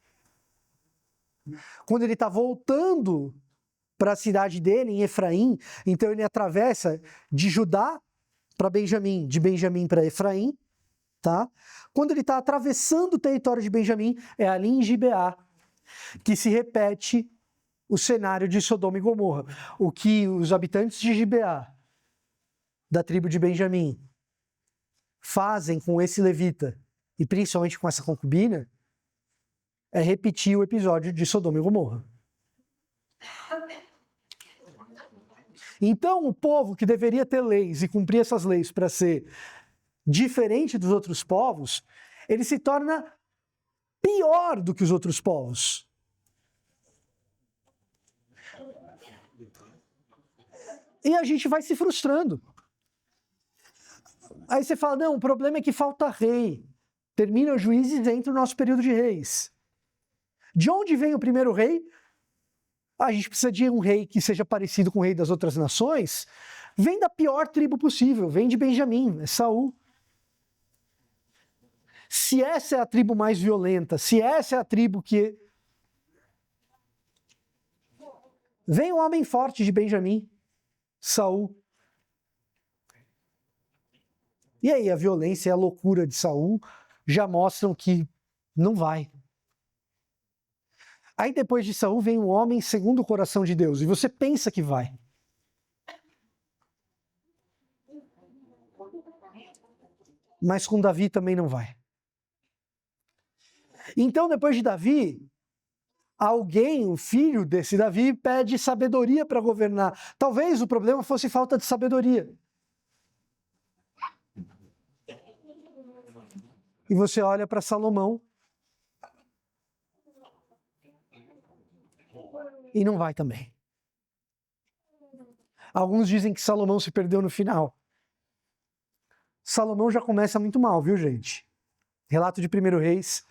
Quando ele está voltando para a cidade dele, em Efraim, então ele atravessa de Judá para Benjamim, de Benjamim para Efraim, tá? Quando ele está atravessando o território de Benjamim, é ali em Gibeá que se repete o cenário de Sodoma e Gomorra. O que os habitantes de Gibeá, da tribo de Benjamim, fazem com esse levita, e principalmente com essa concubina, é repetir o episódio de Sodoma e Gomorra. Então, o povo que deveria ter leis e cumprir essas leis para ser diferente dos outros povos, ele se torna pior do que os outros povos. E a gente vai se frustrando. Aí você fala, não, o problema é que falta rei. Termina os Juízes e entra o nosso período de reis. De onde vem o primeiro rei? A gente precisa de um rei que seja parecido com o rei das outras nações. Vem da pior tribo possível, vem de Benjamim, é Saul. Se essa é a tribo mais violenta, se essa é a tribo que... Vem um homem forte de Benjamim, Saul. E aí a violência e a loucura de Saul já mostram que não vai. Aí depois de Saul vem um homem segundo o coração de Deus, e você pensa que vai. Mas com Davi também não vai. Então depois de Davi, alguém, o filho desse Davi, pede sabedoria para governar. Talvez o problema fosse falta de sabedoria. E você olha para Salomão e não vai também. Alguns dizem que Salomão se perdeu no final. Salomão já começa muito mal, viu, gente? Relato de 1 Reis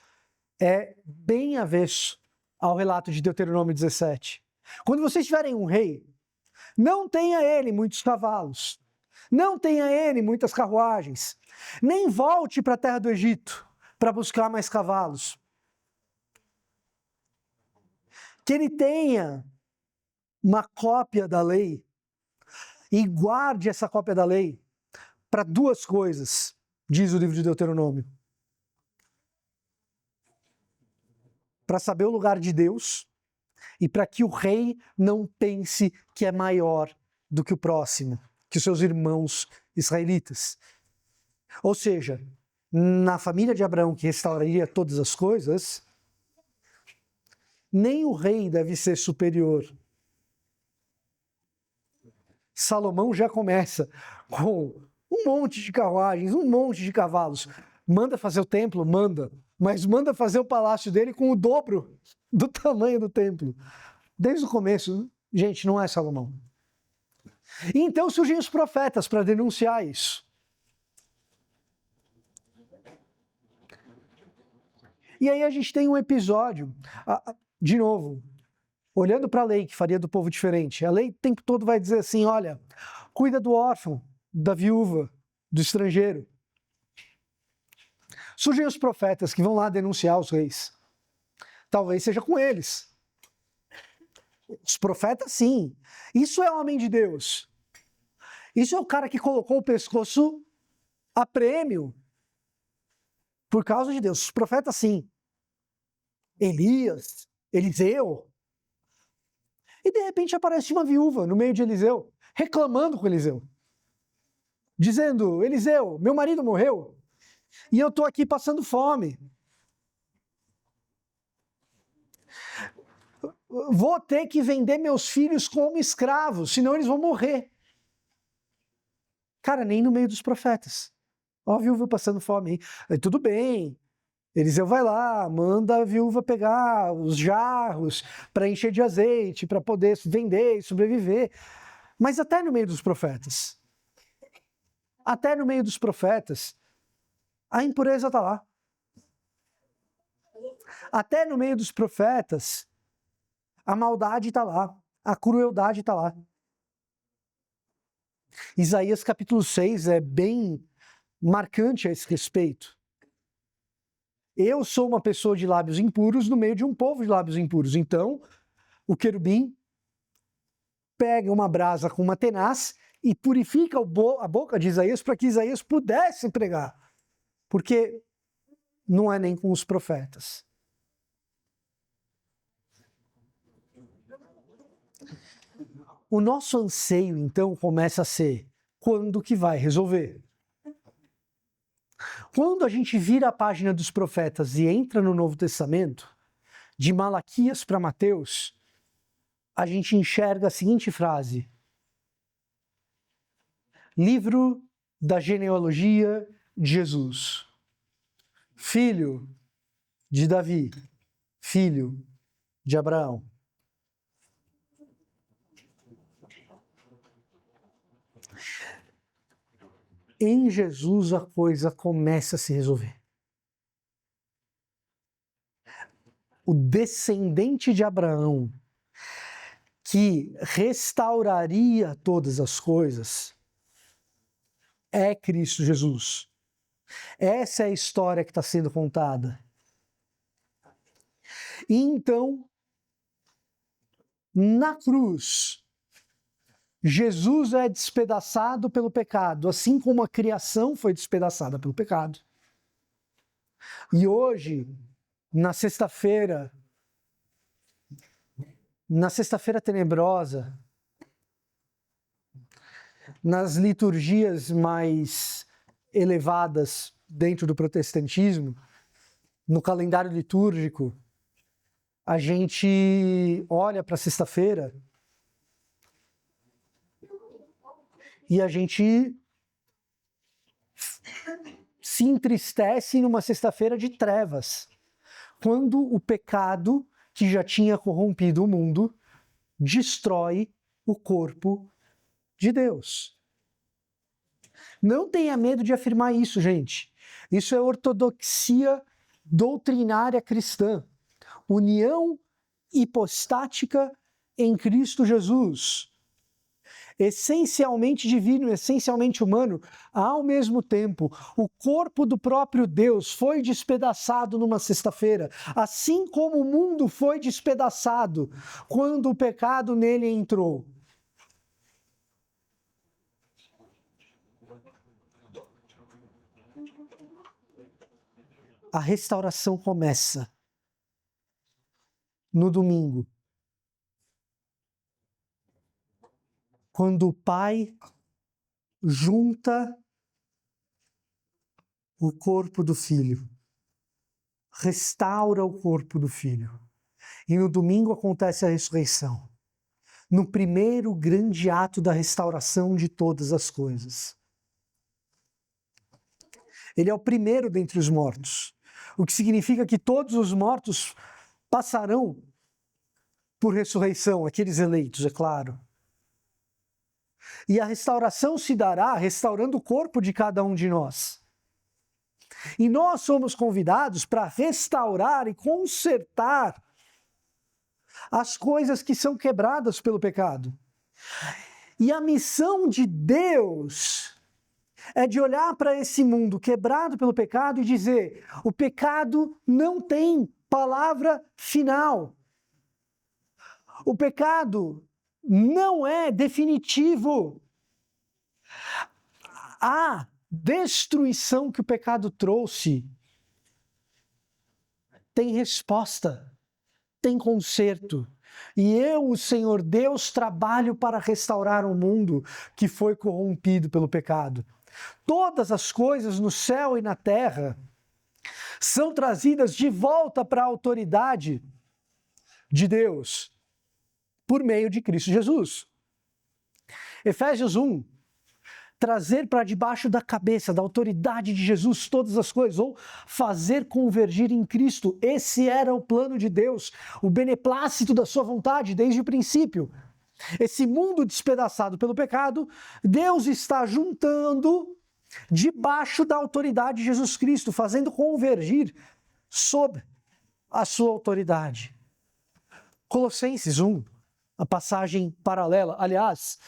é bem avesso ao relato de Deuteronômio 17. Quando vocês tiverem um rei, não tenha ele muitos cavalos, não tenha ele muitas carruagens, nem volte para a terra do Egito para buscar mais cavalos. Que ele tenha uma cópia da lei e guarde essa cópia da lei para duas coisas, diz o livro de Deuteronômio. para saber o lugar de Deus e para que o rei não pense que é maior do que o próximo, que os seus irmãos israelitas. Ou seja, na família de Abraão, que restauraria todas as coisas, nem o rei deve ser superior. Salomão já começa com um monte de carruagens, um monte de cavalos. Manda fazer o templo? Manda. Mas manda fazer o palácio dele com o dobro do tamanho do templo. Desde o começo, gente, não é Salomão. E então surgem os profetas para denunciar isso. E aí a gente tem um episódio, de novo, olhando para a lei que faria do povo diferente. A lei o tempo todo vai dizer assim, olha, cuida do órfão, da viúva, do estrangeiro. Surgem os profetas que vão lá denunciar os reis. Talvez seja com eles. Os profetas, sim. Isso é homem de Deus. Isso é o cara que colocou o pescoço a prêmio por causa de Deus. Os profetas, sim. Elias, Eliseu. E de repente aparece uma viúva no meio de Eliseu, reclamando com Eliseu. Dizendo, Eliseu, meu marido morreu e eu estou aqui passando fome. Vou ter que vender meus filhos como escravos, senão eles vão morrer. Cara, nem no meio dos profetas. Ó, a viúva passando fome. Aí, tudo bem. Eliseu vai lá, manda a viúva pegar os jarros para encher de azeite, para poder vender e sobreviver. Mas até no meio dos profetas, a impureza está lá. Até no meio dos profetas, a maldade está lá, a crueldade está lá. Isaías capítulo 6 é bem marcante a esse respeito. Eu sou uma pessoa de lábios impuros no meio de um povo de lábios impuros. Então, o querubim pega uma brasa com uma tenaz e purifica a boca de Isaías para que Isaías pudesse pregar. Porque não é nem com os profetas. O nosso anseio, então, começa a ser quando que vai resolver? Quando a gente vira a página dos profetas e entra no Novo Testamento, de Malaquias para Mateus, a gente enxerga a seguinte frase: livro da genealogia de Jesus, filho de Davi, filho de Abraão. Em Jesus a coisa começa a se resolver. O descendente de Abraão, que restauraria todas as coisas, é Cristo Jesus. Essa é a história que está sendo contada. E então, na cruz, Jesus é despedaçado pelo pecado, assim como a criação foi despedaçada pelo pecado. E hoje, na sexta-feira tenebrosa, nas liturgias mais elevadas dentro do protestantismo, no calendário litúrgico, a gente olha para a sexta-feira e a gente se entristece numa sexta-feira de trevas, quando o pecado que já tinha corrompido o mundo destrói o corpo de Deus. Não tenha medo de afirmar isso, gente. Isso é ortodoxia doutrinária cristã. União hipostática em Cristo Jesus. Essencialmente divino, essencialmente humano, ao mesmo tempo, o corpo do próprio Deus foi despedaçado numa sexta-feira, assim como o mundo foi despedaçado quando o pecado nele entrou. A restauração começa no domingo, quando o Pai junta o corpo do Filho, restaura o corpo do Filho. E no domingo acontece a ressurreição, no primeiro grande ato da restauração de todas as coisas. Ele é o primeiro dentre os mortos, o que significa que todos os mortos passarão por ressurreição, aqueles eleitos, é claro. E a restauração se dará restaurando o corpo de cada um de nós. E nós somos convidados para restaurar e consertar as coisas que são quebradas pelo pecado. E a missão de Deus é de olhar para esse mundo quebrado pelo pecado e dizer: o pecado não tem palavra final. O pecado não é definitivo. A destruição que o pecado trouxe tem resposta, tem conserto. E eu, o Senhor Deus, trabalho para restaurar o mundo que foi corrompido pelo pecado. Todas as coisas no céu e na terra são trazidas de volta para a autoridade de Deus por meio de Cristo Jesus. Efésios 1, trazer para debaixo da cabeça, da autoridade de Jesus todas as coisas, ou fazer convergir em Cristo. Esse era o plano de Deus, o beneplácito da sua vontade desde o princípio. Esse mundo despedaçado pelo pecado, Deus está juntando debaixo da autoridade de Jesus Cristo, fazendo convergir sob a sua autoridade. Colossenses 1, a passagem paralela. Aliás,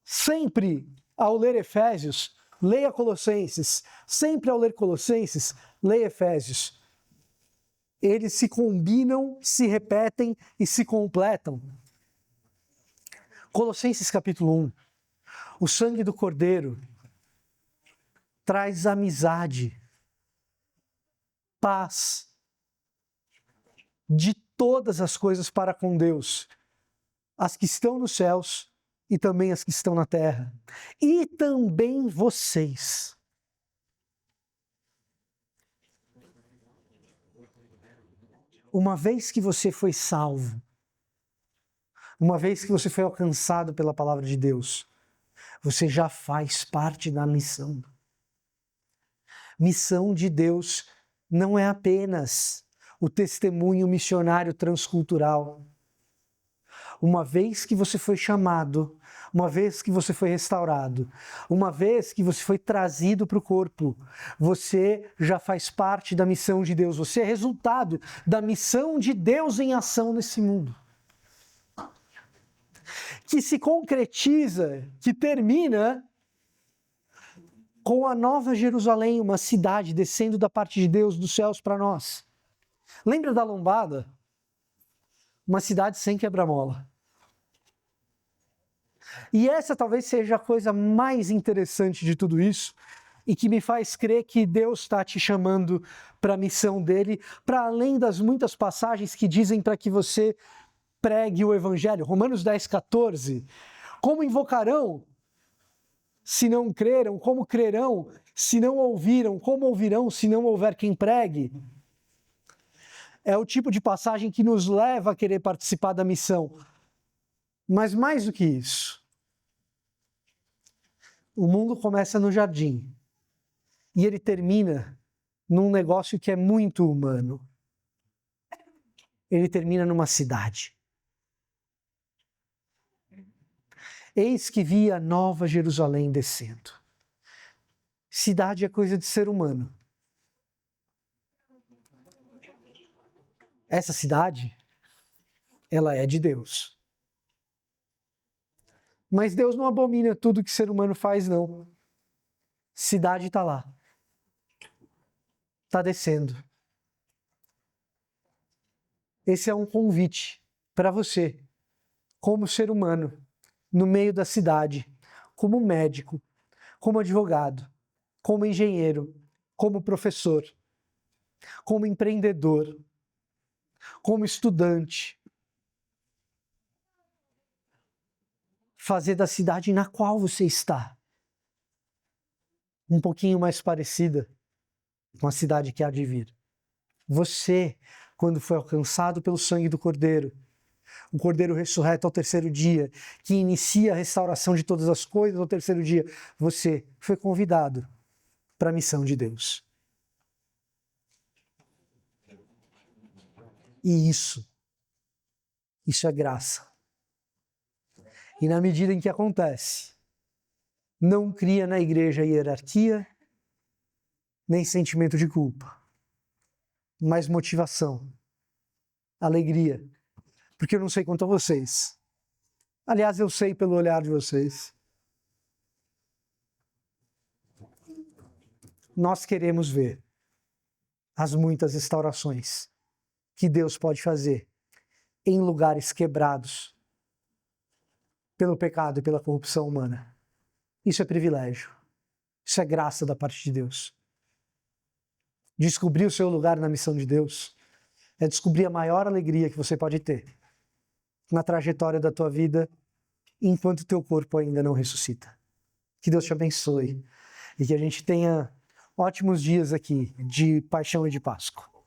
sempre ao ler Efésios, leia Colossenses. Sempre ao ler Colossenses, leia Efésios. Eles se combinam, se repetem e se completam. Colossenses capítulo 1. O sangue do Cordeiro traz amizade, paz de todas as coisas para com Deus, as que estão nos céus e também as que estão na terra. E também vocês. Uma vez que você foi salvo, uma vez que você foi alcançado pela palavra de Deus, você já faz parte da missão. Missão de Deus não é apenas o testemunho missionário transcultural. Uma vez que você foi chamado, uma vez que você foi restaurado, uma vez que você foi trazido para o corpo, você já faz parte da missão de Deus. Você é resultado da missão de Deus em ação nesse mundo. Que se concretiza, que termina com a Nova Jerusalém, uma cidade descendo da parte de Deus dos céus para nós. Lembra da lombada? Uma cidade sem quebra-mola. E essa talvez seja a coisa mais interessante de tudo isso e que me faz crer que Deus está te chamando para a missão dele, para além das muitas passagens que dizem para que você pregue o evangelho. Romanos 10, 14. Como invocarão se não creram? Como crerão se não ouviram? Como ouvirão se não houver quem pregue? É o tipo de passagem que nos leva a querer participar da missão. Mas mais do que isso, o mundo começa no jardim e ele termina num negócio que é muito humano. Ele termina numa cidade. Eis que vi a Nova Jerusalém descendo. Cidade é coisa de ser humano. Essa cidade, ela é de Deus. Mas Deus não abomina tudo que ser humano faz, não. Cidade está lá. Está descendo. Esse é um convite para você, como ser humano, no meio da cidade, como médico, como advogado, como engenheiro, como professor, como empreendedor, como estudante, fazer da cidade na qual você está um pouquinho mais parecida com a cidade que há de vir. Você, quando foi alcançado pelo sangue do Cordeiro, o Cordeiro ressurreto ao terceiro dia, que inicia a restauração de todas as coisas ao terceiro dia, você foi convidado para a missão de Deus. E isso é graça. E na medida em que acontece, não cria na igreja hierarquia, nem sentimento de culpa, mas motivação, alegria. Porque eu não sei quanto a vocês. Aliás, eu sei pelo olhar de vocês. Nós queremos ver as muitas restaurações que Deus pode fazer em lugares quebrados pelo pecado e pela corrupção humana. Isso é privilégio. Isso é graça da parte de Deus. Descobrir o seu lugar na missão de Deus é descobrir a maior alegria que você pode ter na trajetória da tua vida enquanto teu corpo ainda não ressuscita. Que Deus te abençoe e que a gente tenha ótimos dias aqui de paixão e de Páscoa.